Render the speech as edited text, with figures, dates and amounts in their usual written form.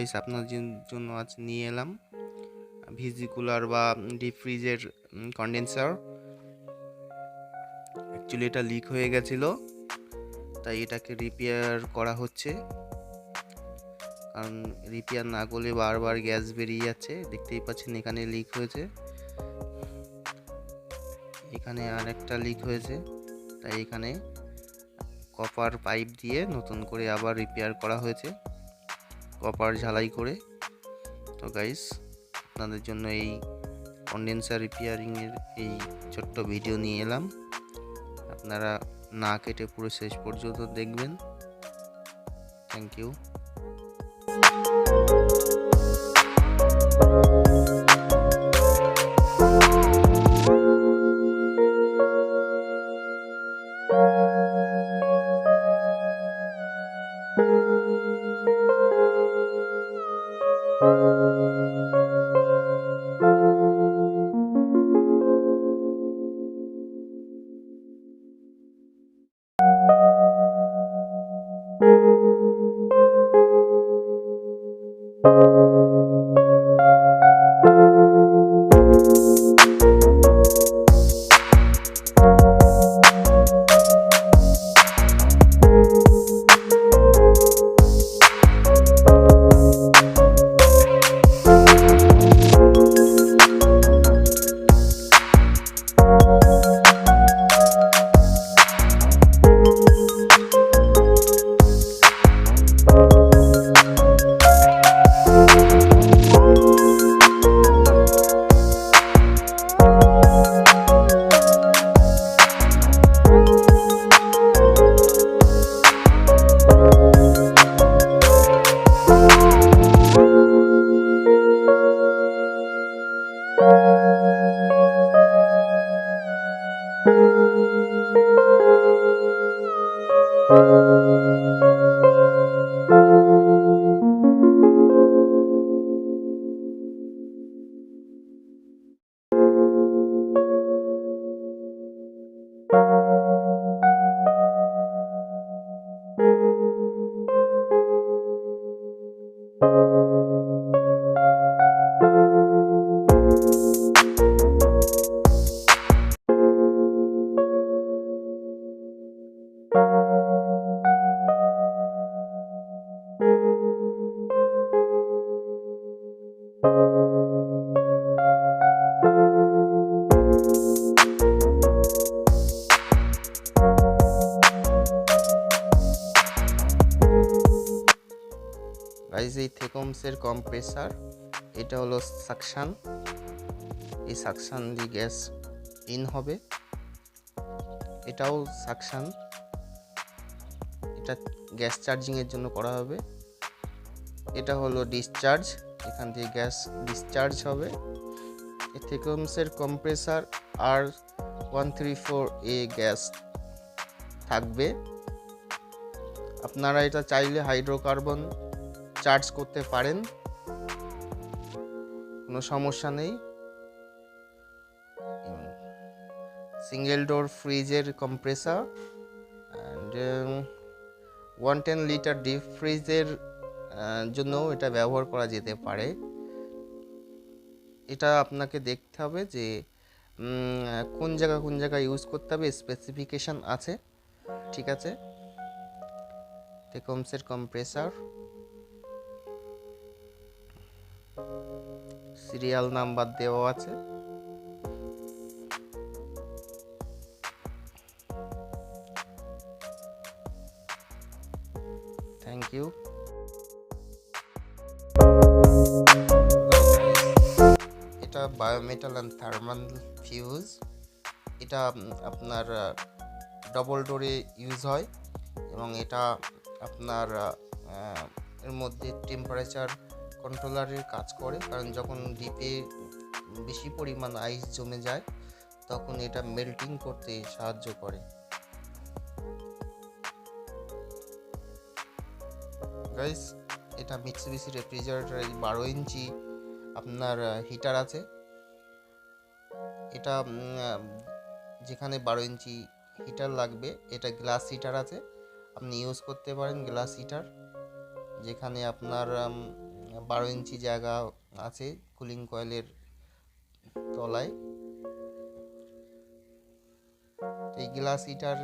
Guys আপনাদের জন্য আজ নিয়ে এলাম ভিজি কুলার বা ডিপ ফ্রিজের কন্ডেন্সার। অ্যাকচুয়ালি এটা লিক হয়ে গেছিল, তাই এটাকে রিপেয়ার করা হচ্ছে। কারণ রিপেয়ার না করলে বারবার গ্যাস বেরিয়ে যাচ্ছে। দেখতেই পাচ্ছেন এখানে লিক হয়েছে, এখানে আর একটা লিক হয়েছে, তাই এখানে কপার পাইপ দিয়ে নতুন করে আবার রিপেয়ার করা হয়েছে, কপার ঝালাই করে। তো গাইস আপনাদের জন্য এই কন্ডেন্সার রিপেয়ারিংয়ের এই ছোট্ট ভিডিও নিয়ে এলাম। আপনারা না কেটে পুরো শেষ পর্যন্ত দেখবেন। Thank you. গাইস এই থেকমসের কম্প্রেসার, এটা হলো সাকশন। এই সাকশন দিয়ে গ্যাস ইন হবে। এটাও সাকশন, এটা গ্যাস চার্জিং এর জন্য করা হবে। এটা হলো ডিসচার্জ, এখান থেকে গ্যাস ডিসচার্জ হবে। এই থেকমসের কম্প্রেসার R134A গ্যাস থাকবে। আপনারা এটা চাইলে হাইড্রোকার্বন চার্জ করতে পারেন, কোনো সমস্যা নেই। সিঙ্গেল ডোর ফ্রিজের কম্প্রেসার অ্যান্ড 110 লিটার ডিপ ফ্রিজের জন্য এটা ব্যবহার করা যেতে পারে। এটা আপনাকে দেখতে হবে যে কোন জায়গায় ইউজ করতে হবে, স্পেসিফিকেশন আছে, ঠিক আছে। থেকমসের কম্প্রেসার, সিরিয়াল নাম্বার দেওয়া আছে। Thank you. এটা বায়োমেটাল অ্যান্ড থার্মাল ফিউজ। এটা আপনার ডবল ডোরে ইউজ হয় এবং এটা আপনার এর মধ্যে টেম্পারেচার কন্ট্রোলারের কাজ করে। কারণ যখন ডিপে বেশি পরিমাণ আইস জমে যায় তখন এটা মেল্টিং করতে সাহায্য করে। গাইস এটা মিৎসুবিশি রেফ্রিজারেটর 12 ইঞ্চি আপনার হিটার আছে। এটা যেখানে 12 ইঞ্চি হিটার লাগবে, এটা গ্লাস হিটার আছে, আপনি ইউজ করতে পারেন গ্লাস হিটার। যেখানে আপনার 12 ইঞ্চি জায়গা আছে কুলিং কয়েলের তলায়। এই গ্লাস হিটার